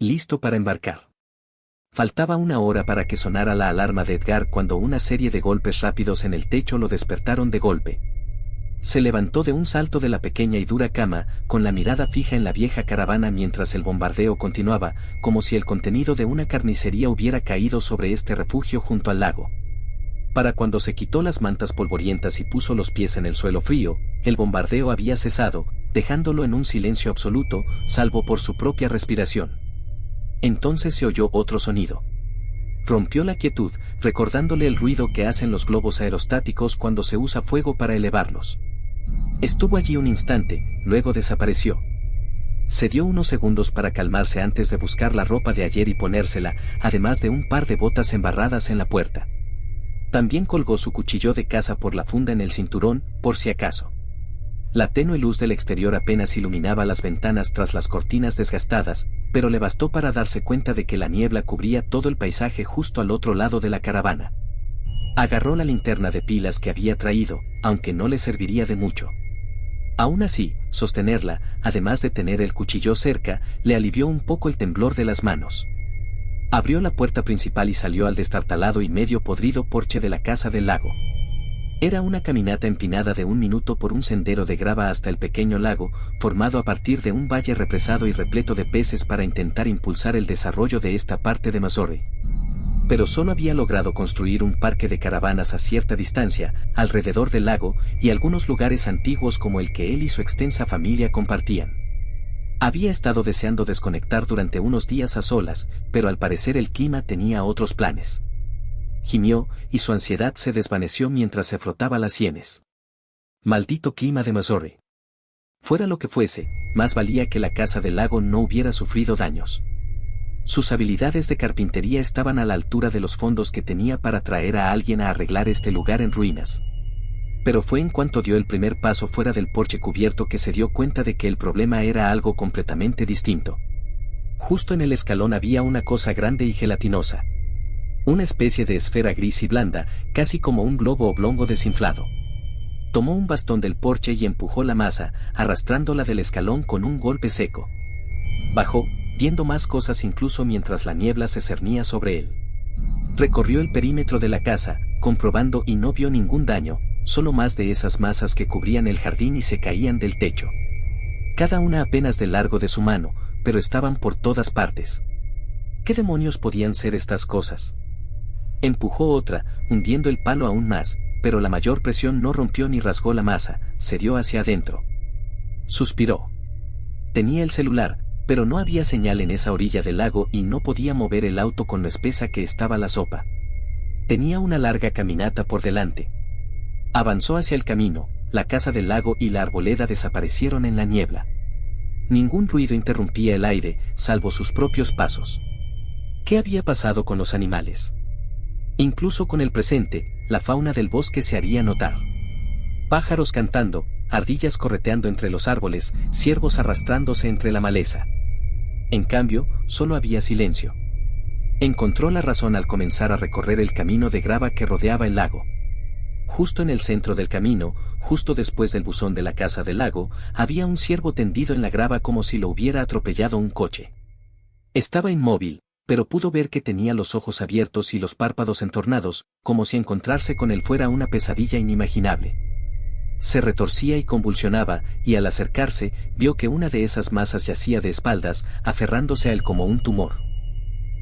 Listo para embarcar. Faltaba una hora para que sonara la alarma de Edgar cuando una serie de golpes rápidos en el techo lo despertaron de golpe. Se levantó de un salto de la pequeña y dura cama, con la mirada fija en la vieja caravana mientras el bombardeo continuaba, como si el contenido de una carnicería hubiera caído sobre este refugio junto al lago. Para cuando se quitó las mantas polvorientas y puso los pies en el suelo frío, el bombardeo había cesado, dejándolo en un silencio absoluto, salvo por su propia respiración. Entonces se oyó otro sonido. Rompió la quietud, recordándole el ruido que hacen los globos aerostáticos cuando se usa fuego para elevarlos. Estuvo allí un instante, luego desapareció. Se dio unos segundos para calmarse antes de buscar la ropa de ayer y ponérsela, además de un par de botas embarradas en la puerta. También colgó su cuchillo de caza por la funda en el cinturón, por si acaso. La tenue luz del exterior apenas iluminaba las ventanas tras las cortinas desgastadas, pero le bastó para darse cuenta de que la niebla cubría todo el paisaje justo al otro lado de la caravana. Agarró la linterna de pilas que había traído, aunque no le serviría de mucho. Aún así, sostenerla, además de tener el cuchillo cerca, le alivió un poco el temblor de las manos. Abrió la puerta principal y salió al destartalado y medio podrido porche de la casa del lago. Era una caminata empinada de 1 minuto por un sendero de grava hasta el pequeño lago, formado a partir de un valle represado y repleto de peces para intentar impulsar el desarrollo de esta parte de Missouri. Pero solo había logrado construir un parque de caravanas a cierta distancia, alrededor del lago, y algunos lugares antiguos como el que él y su extensa familia compartían. Había estado deseando desconectar durante unos días a solas, pero al parecer el clima tenía otros planes. Gimió, y su ansiedad se desvaneció mientras se frotaba las sienes. Maldito clima de Missouri. Fuera lo que fuese, más valía que la casa del lago no hubiera sufrido daños. Sus habilidades de carpintería estaban a la altura de los fondos que tenía para traer a alguien a arreglar este lugar en ruinas. Pero fue en cuanto dio el primer paso fuera del porche cubierto que se dio cuenta de que el problema era algo completamente distinto. Justo en el escalón había una cosa grande y gelatinosa. Una especie de esfera gris y blanda, casi como un globo oblongo desinflado. Tomó un bastón del porche y empujó la masa, arrastrándola del escalón con un golpe seco. Bajó, viendo más cosas incluso mientras la niebla se cernía sobre él. Recorrió el perímetro de la casa, comprobando y no vio ningún daño, solo más de esas masas que cubrían el jardín y se caían del techo. Cada una apenas del largo de su mano, pero estaban por todas partes. ¿Qué demonios podían ser estas cosas? Empujó otra, hundiendo el palo aún más, pero la mayor presión no rompió ni rasgó la masa, se dio hacia adentro. Suspiró. Tenía el celular, pero no había señal en esa orilla del lago y no podía mover el auto con lo espesa que estaba la sopa. Tenía una larga caminata por delante. Avanzó hacia el camino, la casa del lago y la arboleda desaparecieron en la niebla. Ningún ruido interrumpía el aire, salvo sus propios pasos. ¿Qué había pasado con los animales? Incluso con el presente, la fauna del bosque se haría notar. Pájaros cantando, ardillas correteando entre los árboles, ciervos arrastrándose entre la maleza. En cambio, solo había silencio. Encontró la razón al comenzar a recorrer el camino de grava que rodeaba el lago. Justo en el centro del camino, justo después del buzón de la casa del lago, había un ciervo tendido en la grava como si lo hubiera atropellado un coche. Estaba inmóvil, pero pudo ver que tenía los ojos abiertos y los párpados entornados, como si encontrarse con él fuera una pesadilla inimaginable. Se retorcía y convulsionaba, y al acercarse, vio que una de esas masas yacía de espaldas, aferrándose a él como un tumor.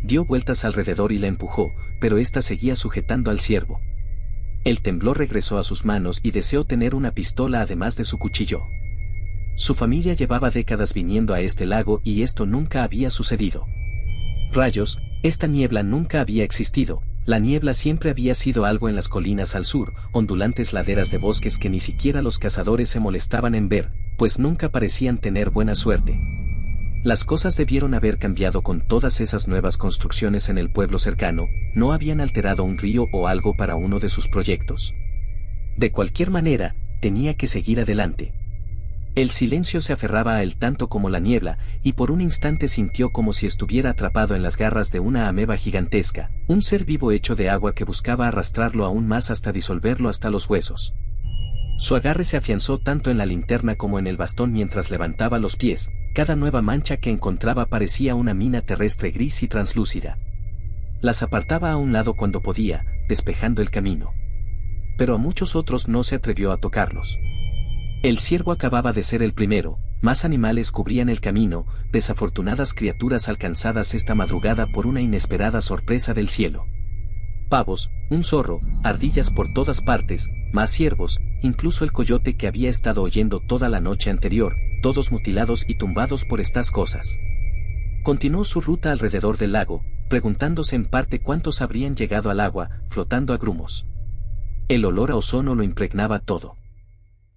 Dio vueltas alrededor y la empujó, pero ésta seguía sujetando al ciervo. El temblor regresó a sus manos y deseó tener una pistola además de su cuchillo. Su familia llevaba décadas viniendo a este lago y esto nunca había sucedido. Rayos, esta niebla nunca había existido. La niebla siempre había sido algo en las colinas al sur, ondulantes laderas de bosques que ni siquiera los cazadores se molestaban en ver, pues nunca parecían tener buena suerte. Las cosas debieron haber cambiado con todas esas nuevas construcciones en el pueblo cercano, no habían alterado un río o algo para uno de sus proyectos. De cualquier manera, tenía que seguir adelante. El silencio se aferraba a él tanto como la niebla, y por un instante sintió como si estuviera atrapado en las garras de una ameba gigantesca, un ser vivo hecho de agua que buscaba arrastrarlo aún más hasta disolverlo hasta los huesos. Su agarre se afianzó tanto en la linterna como en el bastón mientras levantaba los pies. Cada nueva mancha que encontraba parecía una mina terrestre gris y translúcida. Las apartaba a un lado cuando podía, despejando el camino. Pero a muchos otros no se atrevió a tocarlos. El ciervo acababa de ser el primero, más animales cubrían el camino, desafortunadas criaturas alcanzadas esta madrugada por una inesperada sorpresa del cielo. Pavos, un zorro, ardillas por todas partes, más ciervos, incluso el coyote que había estado oyendo toda la noche anterior, todos mutilados y tumbados por estas cosas. Continuó su ruta alrededor del lago, preguntándose en parte cuántos habrían llegado al agua, flotando a grumos. El olor a ozono lo impregnaba todo.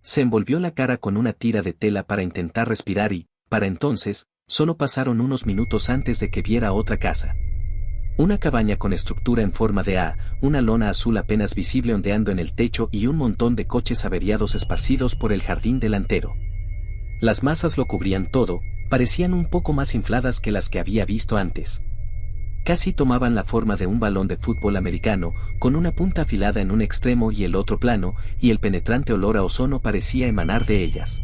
Se envolvió la cara con una tira de tela para intentar respirar y, para entonces, solo pasaron unos minutos antes de que viera otra casa. Una cabaña con estructura en forma de A, una lona azul apenas visible ondeando en el techo y un montón de coches averiados esparcidos por el jardín delantero. Las masas lo cubrían todo, parecían un poco más infladas que las que había visto antes. Casi tomaban la forma de un balón de fútbol americano, con una punta afilada en un extremo y el otro plano, y el penetrante olor a ozono parecía emanar de ellas.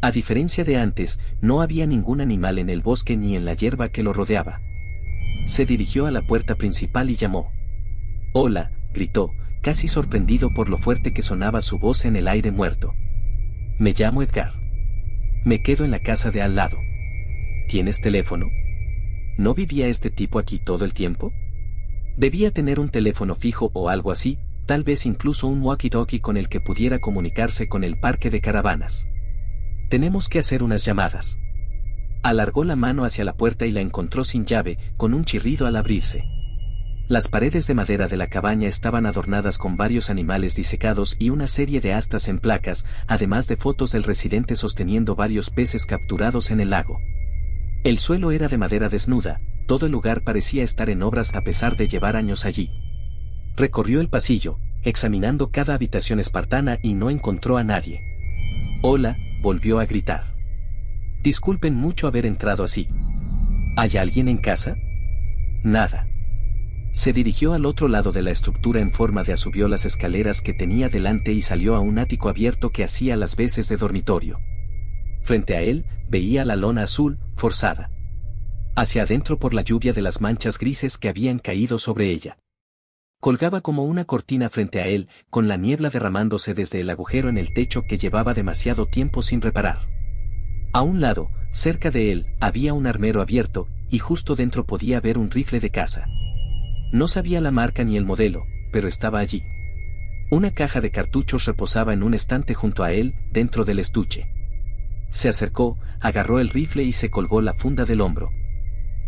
A diferencia de antes, no había ningún animal en el bosque ni en la hierba que lo rodeaba. Se dirigió a la puerta principal y llamó. «Hola», gritó, casi sorprendido por lo fuerte que sonaba su voz en el aire muerto. «Me llamo Edgar. Me quedo en la casa de al lado. ¿Tienes teléfono? ¿No vivía este tipo aquí todo el tiempo? Debía tener un teléfono fijo o algo así, tal vez incluso un walkie-talkie con el que pudiera comunicarse con el parque de caravanas. Tenemos que hacer unas llamadas». Alargó la mano hacia la puerta y la encontró sin llave, con un chirrido al abrirse. Las paredes de madera de la cabaña estaban adornadas con varios animales disecados y una serie de astas en placas, además de fotos del residente sosteniendo varios peces capturados en el lago. El suelo era de madera desnuda, todo el lugar parecía estar en obras a pesar de llevar años allí. Recorrió el pasillo, examinando cada habitación espartana y no encontró a nadie. «Hola», volvió a gritar. «Disculpen mucho haber entrado así. ¿Hay alguien en casa?» «Nada». Se dirigió al otro lado de la estructura en forma de A, subió las escaleras que tenía delante y salió a un ático abierto que hacía las veces de dormitorio. Frente a él, veía la lona azul, forzada hacia adentro por la lluvia de las manchas grises que habían caído sobre ella. Colgaba como una cortina frente a él, con la niebla derramándose desde el agujero en el techo que llevaba demasiado tiempo sin reparar. A un lado, cerca de él, había un armero abierto, y justo dentro podía ver un rifle de caza. No sabía la marca ni el modelo, pero estaba allí. Una caja de cartuchos reposaba en un estante junto a él, dentro del estuche. Se acercó, agarró el rifle y se colgó la funda del hombro.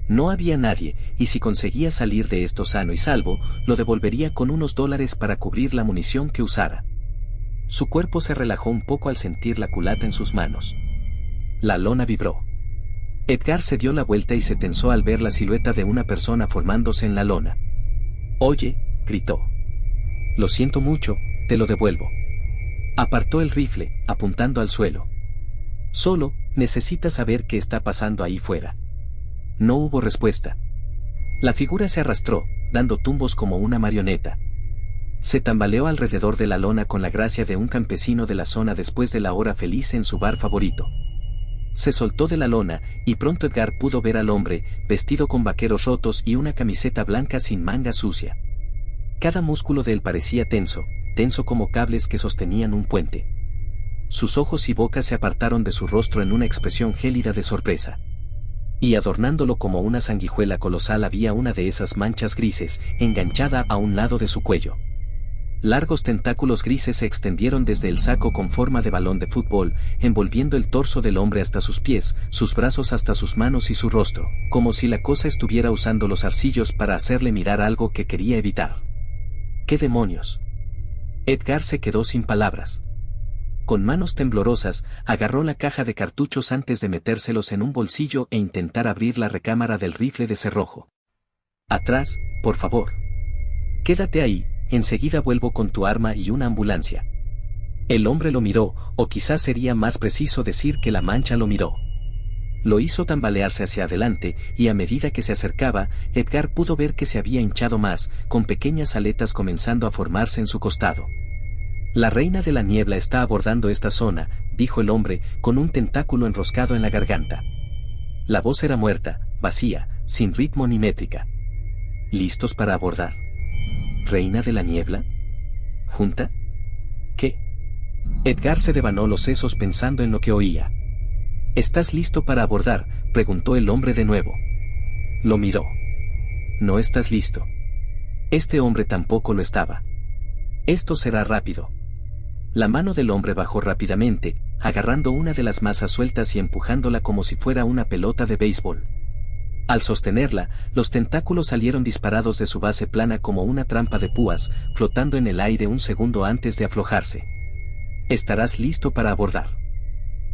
No había nadie, y si conseguía salir de esto sano y salvo, lo devolvería con unos $, para cubrir la munición que usara. Su cuerpo se relajó un poco al sentir la culata en sus manos. La lona vibró. Edgar se dio la vuelta y se tensó al ver la silueta de una persona formándose en la lona. «Oye», gritó. «Lo siento mucho, te lo devuelvo». Apartó el rifle, apuntando al suelo. «Solo, necesita saber qué está pasando ahí fuera». No hubo respuesta. La figura se arrastró, dando tumbos como una marioneta. Se tambaleó alrededor de la lona con la gracia de un campesino de la zona después de la hora feliz en su bar favorito. Se soltó de la lona, y pronto Edgar pudo ver al hombre, vestido con vaqueros rotos y una camiseta blanca sin manga sucia. Cada músculo de él parecía tenso, tenso como cables que sostenían un puente. Sus ojos y boca se apartaron de su rostro en una expresión gélida de sorpresa. Y adornándolo como una sanguijuela colosal había una de esas manchas grises, enganchada a un lado de su cuello. Largos tentáculos grises se extendieron desde el saco con forma de balón de fútbol, envolviendo el torso del hombre hasta sus pies, sus brazos hasta sus manos y su rostro, como si la cosa estuviera usando los zarcillos para hacerle mirar algo que quería evitar. ¿Qué demonios? Edgar se quedó sin palabras. Con manos temblorosas, agarró la caja de cartuchos antes de metérselos en un bolsillo e intentar abrir la recámara del rifle de cerrojo. «Atrás, por favor. Quédate ahí, enseguida vuelvo con tu arma y una ambulancia». El hombre lo miró, o quizás sería más preciso decir que la mancha lo miró. Lo hizo tambalearse hacia adelante, y a medida que se acercaba, Edgar pudo ver que se había hinchado más, con pequeñas aletas comenzando a formarse en su costado. La reina de la niebla está abordando esta zona, dijo el hombre, con un tentáculo enroscado en la garganta. La voz era muerta, vacía, sin ritmo ni métrica. ¿Listos para abordar? ¿Reina de la niebla? ¿Junta? ¿Qué? Edgar se devanó los sesos pensando en lo que oía. ¿Estás listo para abordar?, preguntó el hombre de nuevo. Lo miró. No estás listo. Este hombre tampoco lo estaba. Esto será rápido. La mano del hombre bajó rápidamente, agarrando una de las masas sueltas y empujándola como si fuera una pelota de béisbol. Al sostenerla, los tentáculos salieron disparados de su base plana como una trampa de púas, flotando en el aire un segundo antes de aflojarse. ¿Estarás listo para abordar?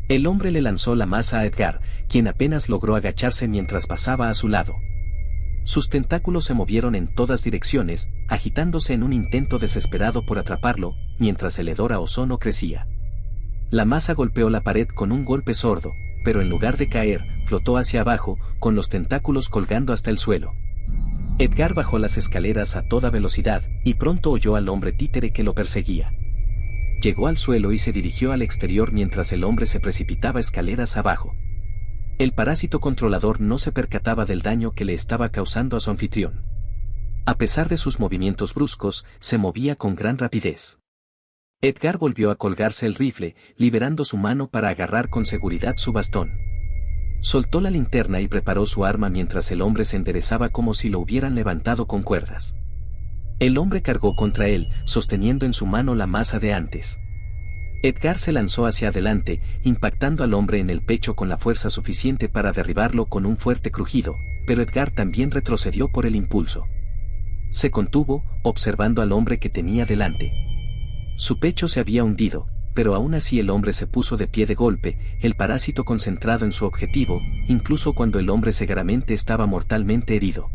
El hombre le lanzó la masa a Edgar, quien apenas logró agacharse mientras pasaba a su lado. Sus tentáculos se movieron en todas direcciones, agitándose en un intento desesperado por atraparlo, mientras el hedor a ozono crecía. La masa golpeó la pared con un golpe sordo, pero en lugar de caer, flotó hacia abajo, con los tentáculos colgando hasta el suelo. Edgar bajó las escaleras a toda velocidad, y pronto oyó al hombre títere que lo perseguía. Llegó al suelo y se dirigió al exterior mientras el hombre se precipitaba escaleras abajo. El parásito controlador no se percataba del daño que le estaba causando a su anfitrión. A pesar de sus movimientos bruscos, se movía con gran rapidez. Edgar volvió a colgarse el rifle, liberando su mano para agarrar con seguridad su bastón. Soltó la linterna y preparó su arma mientras el hombre se enderezaba como si lo hubieran levantado con cuerdas. El hombre cargó contra él, sosteniendo en su mano la masa de antes. Edgar se lanzó hacia adelante, impactando al hombre en el pecho con la fuerza suficiente para derribarlo con un fuerte crujido, pero Edgar también retrocedió por el impulso. Se contuvo, observando al hombre que tenía delante. Su pecho se había hundido, pero aún así el hombre se puso de pie de golpe, el parásito concentrado en su objetivo, incluso cuando el hombre seguramente estaba mortalmente herido.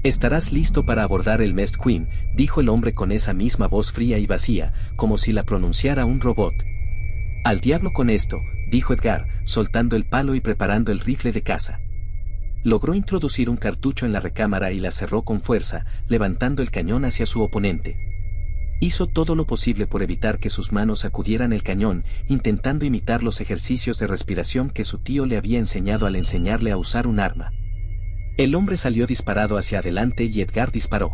«Estarás listo para abordar el Mest Queen», dijo el hombre con esa misma voz fría y vacía, como si la pronunciara un robot. «Al diablo con esto», dijo Edgar, soltando el palo y preparando el rifle de caza. Logró introducir un cartucho en la recámara y la cerró con fuerza, levantando el cañón hacia su oponente. Hizo todo lo posible por evitar que sus manos sacudieran el cañón, intentando imitar los ejercicios de respiración que su tío le había enseñado al enseñarle a usar un arma. El hombre salió disparado hacia adelante y Edgar disparó.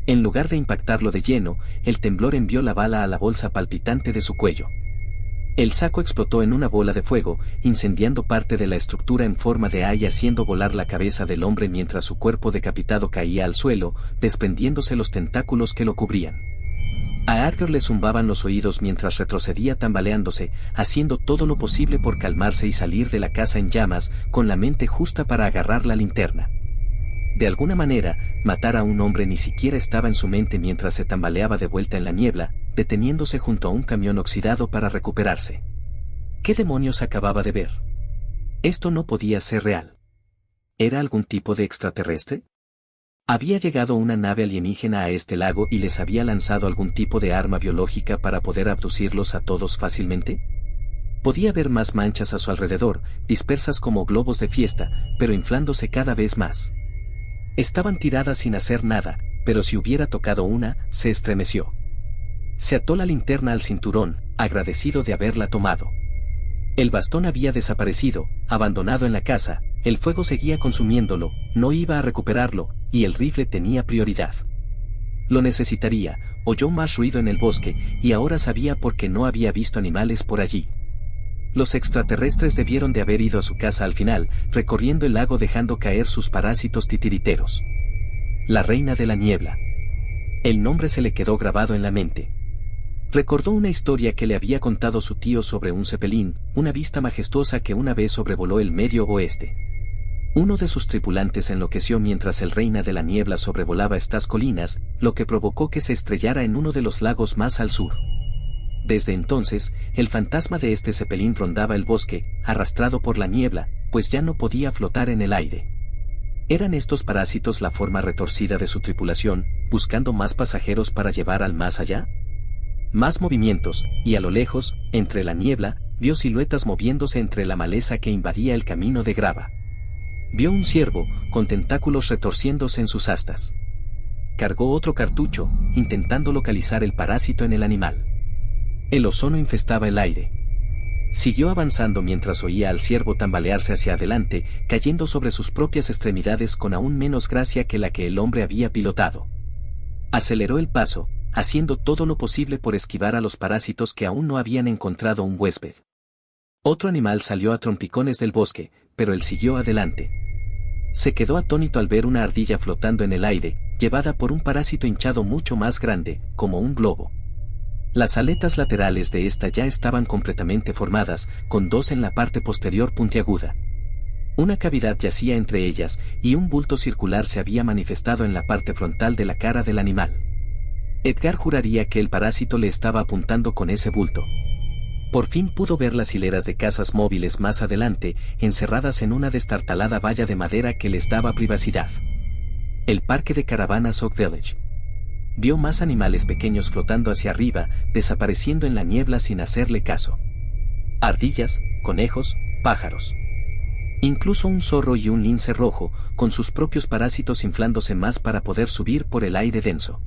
En lugar de impactarlo de lleno, el temblor envió la bala a la bolsa palpitante de su cuello. El saco explotó en una bola de fuego, incendiando parte de la estructura en forma de A y haciendo volar la cabeza del hombre mientras su cuerpo decapitado caía al suelo, desprendiéndose los tentáculos que lo cubrían. A Edgar le zumbaban los oídos mientras retrocedía tambaleándose, haciendo todo lo posible por calmarse y salir de la casa en llamas, con la mente justa para agarrar la linterna. De alguna manera, matar a un hombre ni siquiera estaba en su mente mientras se tambaleaba de vuelta en la niebla, deteniéndose junto a un camión oxidado para recuperarse. ¿Qué demonios acababa de ver? Esto no podía ser real. ¿Era algún tipo de extraterrestre? ¿Había llegado una nave alienígena a este lago y les había lanzado algún tipo de arma biológica para poder abducirlos a todos fácilmente? Podía ver más manchas a su alrededor, dispersas como globos de fiesta, pero inflándose cada vez más. Estaban tiradas sin hacer nada, pero si hubiera tocado una, se estremeció. Se ató la linterna al cinturón, agradecido de haberla tomado. El bastón había desaparecido, abandonado en la casa, el fuego seguía consumiéndolo, no iba a recuperarlo, y el rifle tenía prioridad. Lo necesitaría, oyó más ruido en el bosque, y ahora sabía por qué no había visto animales por allí. Los extraterrestres debieron de haber ido a su casa al final, recorriendo el lago dejando caer sus parásitos titiriteros. La reina de la niebla. El nombre se le quedó grabado en la mente. Recordó una historia que le había contado su tío sobre un cepelín, una vista majestuosa que una vez sobrevoló el Medio Oeste. Uno de sus tripulantes enloqueció mientras el reina de la niebla sobrevolaba estas colinas, lo que provocó que se estrellara en uno de los lagos más al sur. Desde entonces, el fantasma de este cepelín rondaba el bosque, arrastrado por la niebla, pues ya no podía flotar en el aire. ¿Eran estos parásitos la forma retorcida de su tripulación, buscando más pasajeros para llevar al más allá? Más movimientos, y a lo lejos, entre la niebla, vio siluetas moviéndose entre la maleza que invadía el camino de grava. Vio un ciervo, con tentáculos retorciéndose en sus astas. Cargó otro cartucho, intentando localizar el parásito en el animal. El ozono infestaba el aire. Siguió avanzando mientras oía al ciervo tambalearse hacia adelante, cayendo sobre sus propias extremidades con aún menos gracia que la que el hombre había pilotado. Aceleró el paso, haciendo todo lo posible por esquivar a los parásitos que aún no habían encontrado un huésped. Otro animal salió a trompicones del bosque, pero él siguió adelante. Se quedó atónito al ver una ardilla flotando en el aire, llevada por un parásito hinchado mucho más grande, como un globo. Las aletas laterales de esta ya estaban completamente formadas, con dos en la parte posterior puntiaguda. Una cavidad yacía entre ellas, y un bulto circular se había manifestado en la parte frontal de la cara del animal. Edgar juraría que el parásito le estaba apuntando con ese bulto. Por fin pudo ver las hileras de casas móviles más adelante, encerradas en una destartalada valla de madera que les daba privacidad. El parque de caravanas Oak Village. Vio más animales pequeños flotando hacia arriba, desapareciendo en la niebla sin hacerle caso. Ardillas, conejos, pájaros. Incluso un zorro y un lince rojo, con sus propios parásitos inflándose más para poder subir por el aire denso.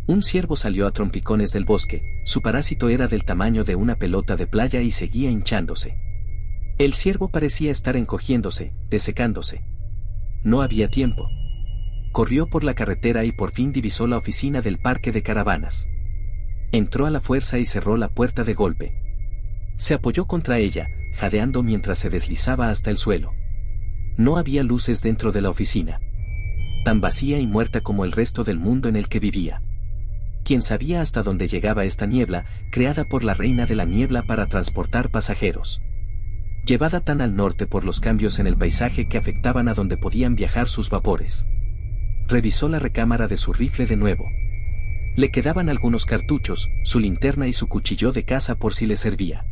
Un ciervo salió a trompicones del bosque, su parásito era del tamaño de una pelota de playa y seguía hinchándose. El ciervo parecía estar encogiéndose, desecándose. No había tiempo. Corrió por la carretera y por fin divisó la oficina del parque de caravanas. Entró a la fuerza y cerró la puerta de golpe. Se apoyó contra ella, jadeando mientras se deslizaba hasta el suelo. No había luces dentro de la oficina. Tan vacía y muerta como el resto del mundo en el que vivía. ¿Quién sabía hasta dónde llegaba esta niebla, creada por la reina de la niebla para transportar pasajeros? Llevada tan al norte por los cambios en el paisaje que afectaban a donde podían viajar sus vapores. Revisó la recámara de su rifle de nuevo. Le quedaban algunos cartuchos, su linterna y su cuchillo de caza por si le servía.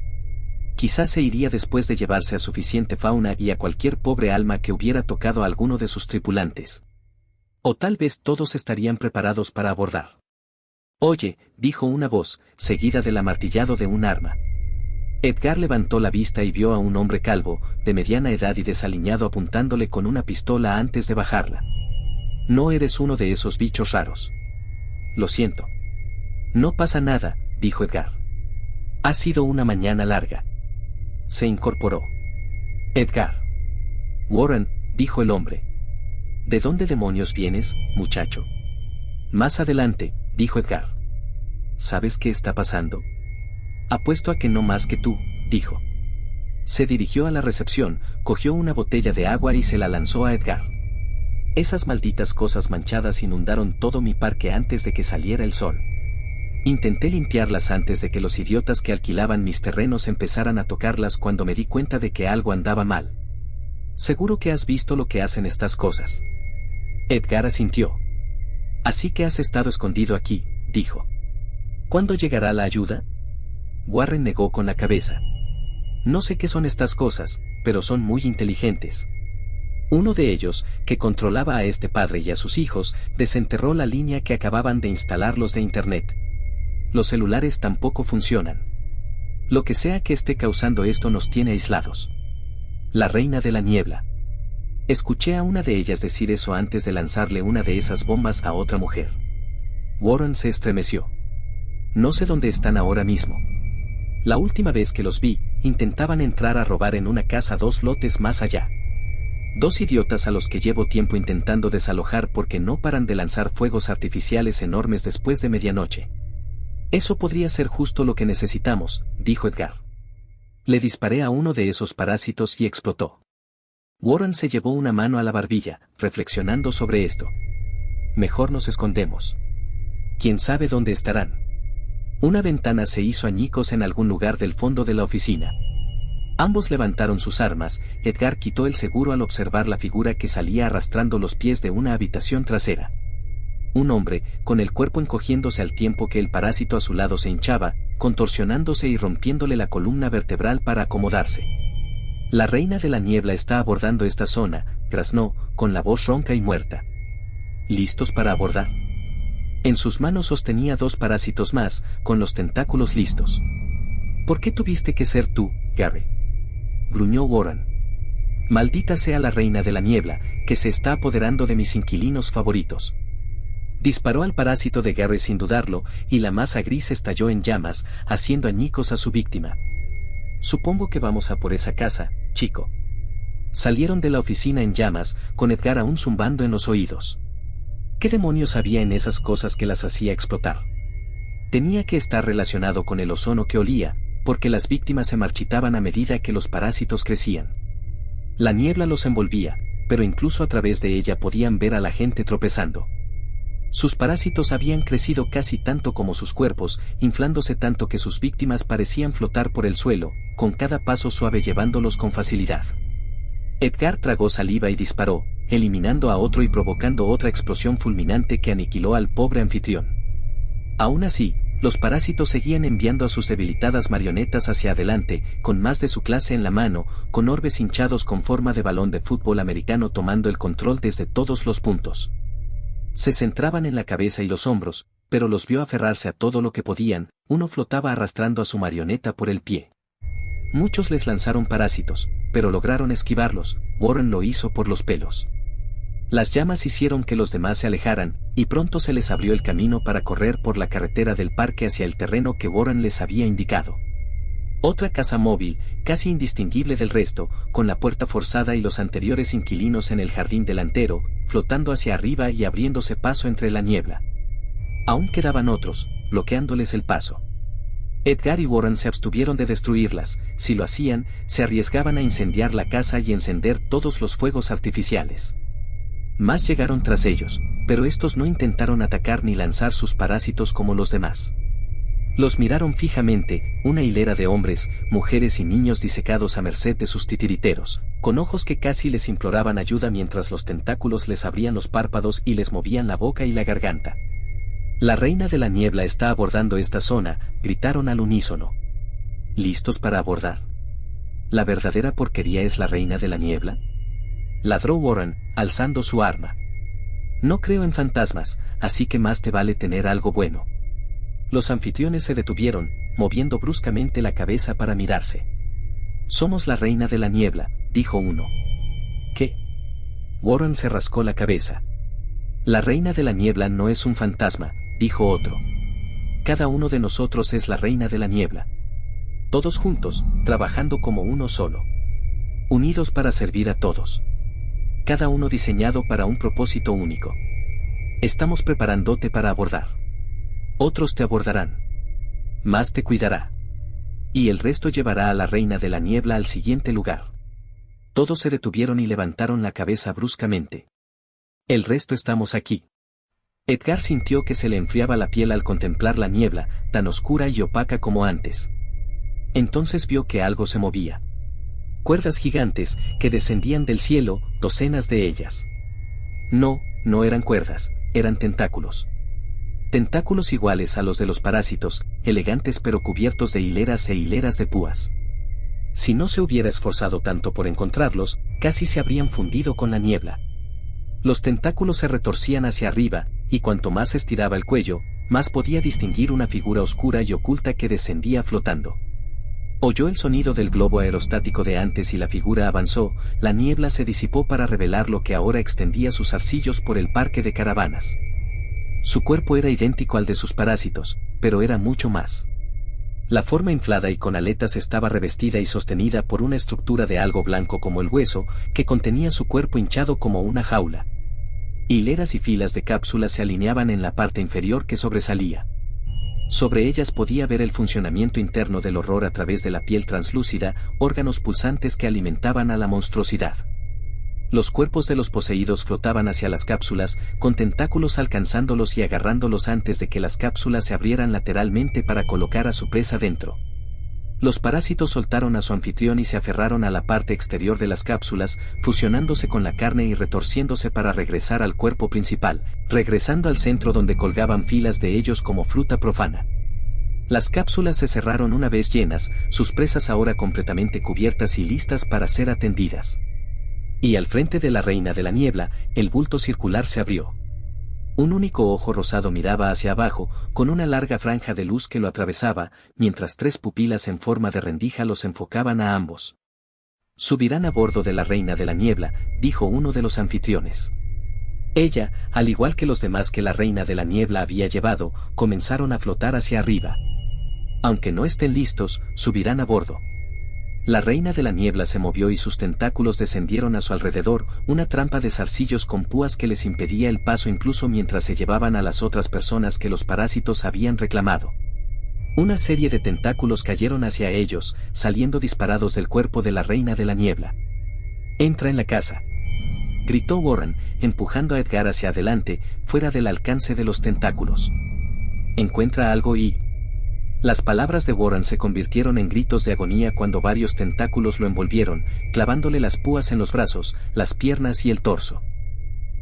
Quizás se iría después de llevarse a suficiente fauna y a cualquier pobre alma que hubiera tocado a alguno de sus tripulantes. O tal vez todos estarían preparados para abordar. «Oye», dijo una voz, seguida del amartillado de un arma. Edgar levantó la vista y vio a un hombre calvo, de mediana edad y desaliñado apuntándole con una pistola antes de bajarla. «No eres uno de esos bichos raros». «Lo siento». «No pasa nada», dijo Edgar. «Ha sido una mañana larga». Se incorporó. «Edgar». «Warren», dijo el hombre. «¿De dónde demonios vienes, muchacho?» «Más adelante», dijo Edgar. «¿Sabes qué está pasando?» «Apuesto a que no más que tú», dijo. Se dirigió a la recepción, cogió una botella de agua y se la lanzó a Edgar. «Esas malditas cosas manchadas inundaron todo mi parque antes de que saliera el sol. Intenté limpiarlas antes de que los idiotas que alquilaban mis terrenos empezaran a tocarlas cuando me di cuenta de que algo andaba mal. Seguro que has visto lo que hacen estas cosas». Edgar asintió. «Así que has estado escondido aquí», dijo. «¿Cuándo llegará la ayuda?» Warren negó con la cabeza. «No sé qué son estas cosas, pero son muy inteligentes». Uno de ellos, que controlaba a este padre y a sus hijos, desenterró la línea que acababan de instalar los de Internet. Los celulares tampoco funcionan. Lo que sea que esté causando esto nos tiene aislados. La reina de la niebla. Escuché a una de ellas decir eso antes de lanzarle una de esas bombas a otra mujer. Warren se estremeció. «No sé dónde están ahora mismo. La última vez que los vi, intentaban entrar a robar en una casa 2 lotes más allá. 2 idiotas a los que llevo tiempo intentando desalojar porque no paran de lanzar fuegos artificiales enormes después de medianoche. Eso podría ser justo lo que necesitamos», dijo Edgar. Le disparé a uno de esos parásitos y explotó. Warren se llevó una mano a la barbilla, reflexionando sobre esto. «Mejor nos escondemos. ¿Quién sabe dónde estarán?» Una ventana se hizo añicos en algún lugar del fondo de la oficina. Ambos levantaron sus armas. Edgar quitó el seguro al observar la figura que salía arrastrando los pies de una habitación trasera. Un hombre, con el cuerpo encogiéndose al tiempo que el parásito a su lado se hinchaba, contorsionándose y rompiéndole la columna vertebral para acomodarse. «La reina de la niebla está abordando esta zona», graznó, con la voz ronca y muerta. «¿Listos para abordar?» En sus manos sostenía 2 parásitos más, con los tentáculos listos. «¿Por qué tuviste que ser tú, Gary?», gruñó Warren. «Maldita sea la reina de la niebla, que se está apoderando de mis inquilinos favoritos». Disparó al parásito de Gary sin dudarlo, y la masa gris estalló en llamas, haciendo añicos a su víctima. Supongo que vamos a por esa casa, chico. Salieron de la oficina en llamas, con Edgar aún zumbando en los oídos. ¿Qué demonios había en esas cosas que las hacía explotar? Tenía que estar relacionado con el ozono que olía, porque las víctimas se marchitaban a medida que los parásitos crecían. La niebla los envolvía, pero incluso a través de ella podían ver a la gente tropezando. Sus parásitos habían crecido casi tanto como sus cuerpos, inflándose tanto que sus víctimas parecían flotar por el suelo, con cada paso suave llevándolos con facilidad. Edgar tragó saliva y disparó, eliminando a otro y provocando otra explosión fulminante que aniquiló al pobre anfitrión. Aún así, los parásitos seguían enviando a sus debilitadas marionetas hacia adelante, con más de su clase en la mano, con orbes hinchados con forma de balón de fútbol americano tomando el control desde todos los puntos. Se centraban en la cabeza y los hombros, pero los vio aferrarse a todo lo que podían. Uno flotaba arrastrando a su marioneta por el pie. Muchos les lanzaron parásitos, pero lograron esquivarlos. Warren lo hizo por los pelos. Las llamas hicieron que los demás se alejaran, y pronto se les abrió el camino para correr por la carretera del parque hacia el terreno que Warren les había indicado. Otra casa móvil, casi indistinguible del resto, con la puerta forzada y los anteriores inquilinos en el jardín delantero, flotando hacia arriba y abriéndose paso entre la niebla. Aún quedaban otros, bloqueándoles el paso. Edgar y Warren se abstuvieron de destruirlas. Si lo hacían, se arriesgaban a incendiar la casa y encender todos los fuegos artificiales. Más llegaron tras ellos, pero estos no intentaron atacar ni lanzar sus parásitos como los demás. Los miraron fijamente, una hilera de hombres, mujeres y niños disecados a merced de sus titiriteros, con ojos que casi les imploraban ayuda mientras los tentáculos les abrían los párpados y les movían la boca y la garganta. La reina de la niebla está abordando esta zona, gritaron al unísono. ¿Listos para abordar? ¿La verdadera porquería es la reina de la niebla?, ladró Warren, alzando su arma. No creo en fantasmas, así que más te vale tener algo bueno. Los anfitriones se detuvieron, moviendo bruscamente la cabeza para mirarse. Somos la reina de la niebla, dijo uno. ¿Qué? Warren se rascó la cabeza. La reina de la niebla no es un fantasma, dijo otro. Cada uno de nosotros es la reina de la niebla. Todos juntos, trabajando como uno solo. Unidos para servir a todos. Cada uno diseñado para un propósito único. Estamos preparándote para abordar. Otros te abordarán. Más te cuidará. Y el resto llevará a la reina de la niebla al siguiente lugar. Todos se detuvieron y levantaron la cabeza bruscamente. El resto estamos aquí. Edgar sintió que se le enfriaba la piel al contemplar la niebla, tan oscura y opaca como antes. Entonces vio que algo se movía. Cuerdas gigantes, que descendían del cielo, docenas de ellas. No, no eran cuerdas, eran tentáculos. Tentáculos iguales a los de los parásitos, elegantes pero cubiertos de hileras e hileras de púas. Si no se hubiera esforzado tanto por encontrarlos, casi se habrían fundido con la niebla. Los tentáculos se retorcían hacia arriba, y cuanto más estiraba el cuello, más podía distinguir una figura oscura y oculta que descendía flotando. Oyó el sonido del globo aerostático de antes y la figura avanzó. La niebla se disipó para revelar lo que ahora extendía sus zarcillos por el parque de caravanas. Su cuerpo era idéntico al de sus parásitos, pero era mucho más. La forma inflada y con aletas estaba revestida y sostenida por una estructura de algo blanco como el hueso, que contenía su cuerpo hinchado como una jaula. Hileras y filas de cápsulas se alineaban en la parte inferior que sobresalía. Sobre ellas podía ver el funcionamiento interno del horror a través de la piel translúcida, órganos pulsantes que alimentaban a la monstruosidad. Los cuerpos de los poseídos flotaban hacia las cápsulas, con tentáculos alcanzándolos y agarrándolos antes de que las cápsulas se abrieran lateralmente para colocar a su presa dentro. Los parásitos soltaron a su anfitrión y se aferraron a la parte exterior de las cápsulas, fusionándose con la carne y retorciéndose para regresar al cuerpo principal, regresando al centro donde colgaban filas de ellos como fruta profana. Las cápsulas se cerraron una vez llenas, sus presas ahora completamente cubiertas y listas para ser atendidas. Y al frente de la reina de la niebla, el bulto circular se abrió. Un único ojo rosado miraba hacia abajo, con una larga franja de luz que lo atravesaba, mientras tres pupilas en forma de rendija los enfocaban a ambos. Subirán a bordo de la reina de la niebla, dijo uno de los anfitriones. Ella, al igual que los demás que la reina de la niebla había llevado, comenzaron a flotar hacia arriba. Aunque no estén listos, subirán a bordo. La reina de la niebla se movió y sus tentáculos descendieron a su alrededor, una trampa de zarcillos con púas que les impedía el paso incluso mientras se llevaban a las otras personas que los parásitos habían reclamado. Una serie de tentáculos cayeron hacia ellos, saliendo disparados del cuerpo de la reina de la niebla. «Entra en la casa», gritó Warren, empujando a Edgar hacia adelante, fuera del alcance de los tentáculos. «Encuentra algo y...». Las palabras de Warren se convirtieron en gritos de agonía cuando varios tentáculos lo envolvieron, clavándole las púas en los brazos, las piernas y el torso.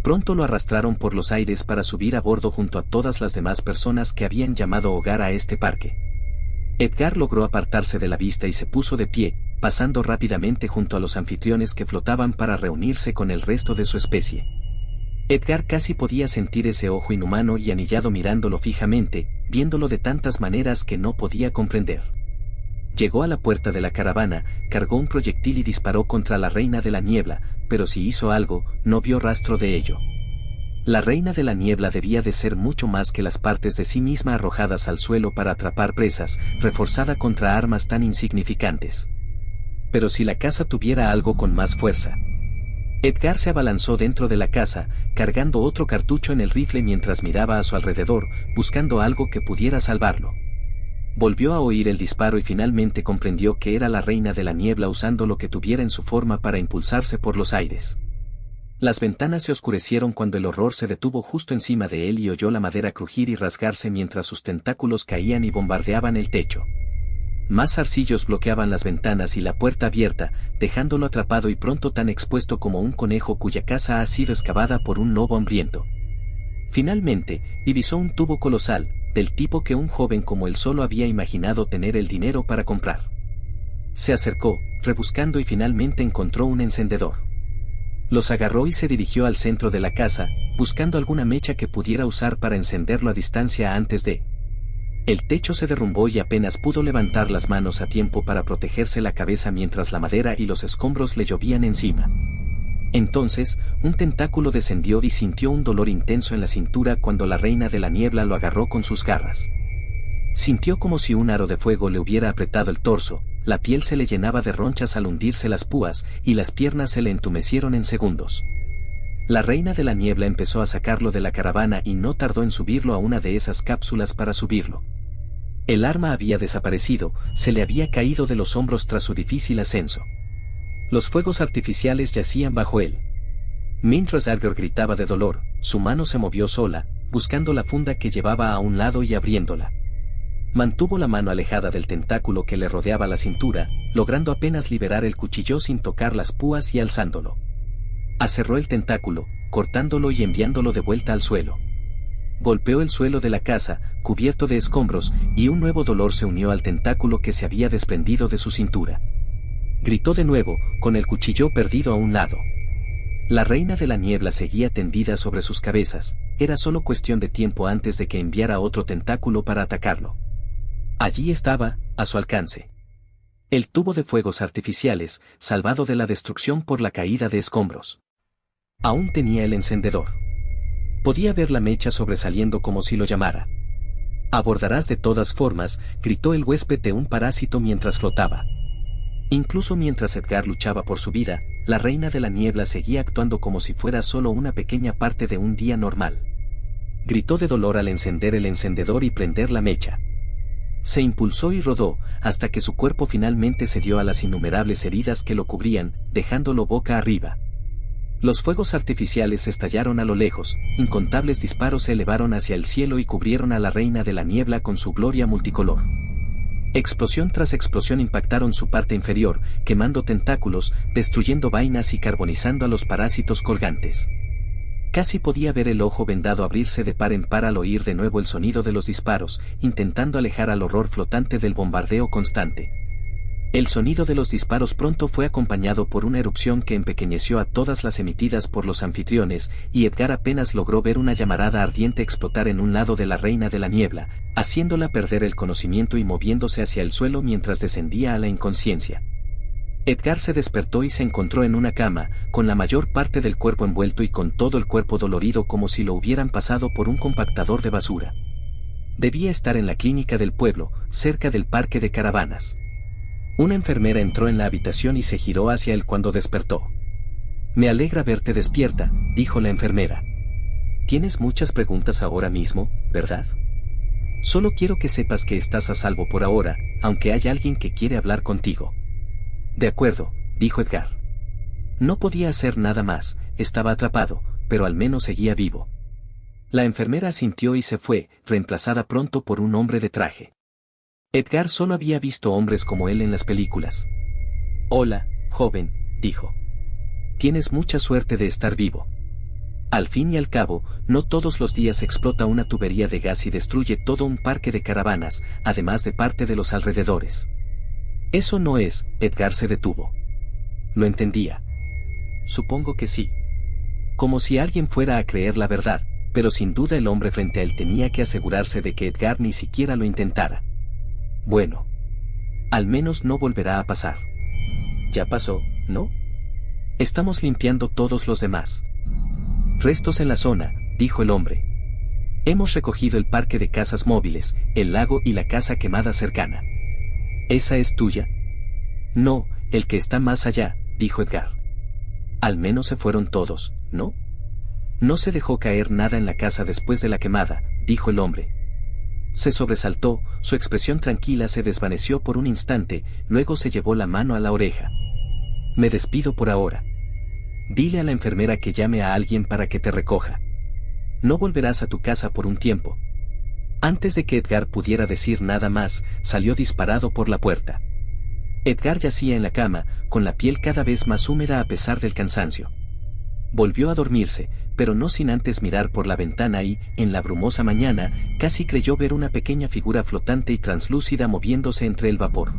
Pronto lo arrastraron por los aires para subir a bordo junto a todas las demás personas que habían llamado hogar a este parque. Edgar logró apartarse de la vista y se puso de pie, pasando rápidamente junto a los anfitriones que flotaban para reunirse con el resto de su especie. Edgar casi podía sentir ese ojo inhumano y anillado mirándolo fijamente, viéndolo de tantas maneras que no podía comprender. Llegó a la puerta de la caravana, cargó un proyectil y disparó contra la reina de la niebla, pero si hizo algo, no vio rastro de ello. La reina de la niebla debía de ser mucho más que las partes de sí misma arrojadas al suelo para atrapar presas, reforzada contra armas tan insignificantes. Pero si la casa tuviera algo con más fuerza. Edgar se abalanzó dentro de la casa, cargando otro cartucho en el rifle mientras miraba a su alrededor, buscando algo que pudiera salvarlo. Volvió a oír el disparo y finalmente comprendió que era la reina de la niebla usando lo que tuviera en su forma para impulsarse por los aires. Las ventanas se oscurecieron cuando el horror se detuvo justo encima de él y oyó la madera crujir y rasgarse mientras sus tentáculos caían y bombardeaban el techo. Más zarcillos bloqueaban las ventanas y la puerta abierta, dejándolo atrapado y pronto tan expuesto como un conejo cuya casa ha sido excavada por un lobo hambriento. Finalmente, divisó un tubo colosal, del tipo que un joven como él solo había imaginado tener el dinero para comprar. Se acercó, rebuscando y finalmente encontró un encendedor. Los agarró y se dirigió al centro de la casa, buscando alguna mecha que pudiera usar para encenderlo a distancia antes de... El techo se derrumbó y apenas pudo levantar las manos a tiempo para protegerse la cabeza mientras la madera y los escombros le llovían encima. Entonces, un tentáculo descendió y sintió un dolor intenso en la cintura cuando la reina de la niebla lo agarró con sus garras. Sintió como si un aro de fuego le hubiera apretado el torso, la piel se le llenaba de ronchas al hundirse las púas y las piernas se le entumecieron en segundos. La reina de la niebla empezó a sacarlo de la caravana y no tardó en subirlo a una de esas cápsulas para subirlo. El arma había desaparecido, se le había caído de los hombros tras su difícil ascenso. Los fuegos artificiales yacían bajo él. Mientras Edgar gritaba de dolor, su mano se movió sola, buscando la funda que llevaba a un lado y abriéndola. Mantuvo la mano alejada del tentáculo que le rodeaba la cintura, logrando apenas liberar el cuchillo sin tocar las púas y alzándolo. Aserró el tentáculo, cortándolo y enviándolo de vuelta al suelo. Golpeó el suelo de la casa, cubierto de escombros, y un nuevo dolor se unió al tentáculo que se había desprendido de su cintura. Gritó de nuevo, con el cuchillo perdido a un lado. La reina de la niebla seguía tendida sobre sus cabezas, era solo cuestión de tiempo antes de que enviara otro tentáculo para atacarlo. Allí estaba, a su alcance. El tubo de fuegos artificiales, salvado de la destrucción por la caída de escombros. Aún tenía el encendedor. Podía ver la mecha sobresaliendo como si lo llamara. «Abordarás de todas formas», gritó el huésped de un parásito mientras flotaba. Incluso mientras Edgar luchaba por su vida, la reina de la niebla seguía actuando como si fuera solo una pequeña parte de un día normal. Gritó de dolor al encender el encendedor y prender la mecha. Se impulsó y rodó, hasta que su cuerpo finalmente cedió a las innumerables heridas que lo cubrían, dejándolo boca arriba. Los fuegos artificiales estallaron a lo lejos, incontables disparos se elevaron hacia el cielo y cubrieron a la reina de la niebla con su gloria multicolor. Explosión tras explosión impactaron su parte inferior, quemando tentáculos, destruyendo vainas y carbonizando a los parásitos colgantes. Casi podía ver el ojo vendado abrirse de par en par al oír de nuevo el sonido de los disparos, intentando alejar al horror flotante del bombardeo constante. El sonido de los disparos pronto fue acompañado por una erupción que empequeñeció a todas las emitidas por los anfitriones, y Edgar apenas logró ver una llamarada ardiente explotar en un lado de la reina de la niebla, haciéndola perder el conocimiento y moviéndose hacia el suelo mientras descendía a la inconsciencia. Edgar se despertó y se encontró en una cama, con la mayor parte del cuerpo envuelto y con todo el cuerpo dolorido como si lo hubieran pasado por un compactador de basura. Debía estar en la clínica del pueblo, cerca del parque de caravanas. Una enfermera entró en la habitación y se giró hacia él cuando despertó. «Me alegra verte despierta», dijo la enfermera. «Tienes muchas preguntas ahora mismo, ¿verdad? Solo quiero que sepas que estás a salvo por ahora, aunque hay alguien que quiere hablar contigo». «De acuerdo», dijo Edgar. No podía hacer nada más, estaba atrapado, pero al menos seguía vivo. La enfermera asintió y se fue, reemplazada pronto por un hombre de traje. Edgar solo había visto hombres como él en las películas. «Hola, joven», dijo. «Tienes mucha suerte de estar vivo. Al fin y al cabo, no todos los días explota una tubería de gas y destruye todo un parque de caravanas, además de parte de los alrededores». «Eso no es», Edgar se detuvo. «Lo entendía». «Supongo que sí». Como si alguien fuera a creer la verdad, pero sin duda el hombre frente a él tenía que asegurarse de que Edgar ni siquiera lo intentara. «Bueno. Al menos no volverá a pasar». «Ya pasó, ¿no? Estamos limpiando todos los demás». «Restos en la zona», dijo el hombre. «Hemos recogido el parque de casas móviles, el lago y la casa quemada cercana». «¿Esa es tuya?» «No, el que está más allá», dijo Edgar. «Al menos se fueron todos, ¿no?» «No se dejó caer nada en la casa después de la quemada», dijo el hombre. Se sobresaltó, su expresión tranquila se desvaneció por un instante, luego se llevó la mano a la oreja. «Me despido por ahora. Dile a la enfermera que llame a alguien para que te recoja. No volverás a tu casa por un tiempo». Antes de que Edgar pudiera decir nada más, salió disparado por la puerta. Edgar yacía en la cama, con la piel cada vez más húmeda a pesar del cansancio. Volvió a dormirse, pero no sin antes mirar por la ventana y, en la brumosa mañana, casi creyó ver una pequeña figura flotante y translúcida moviéndose entre el vapor.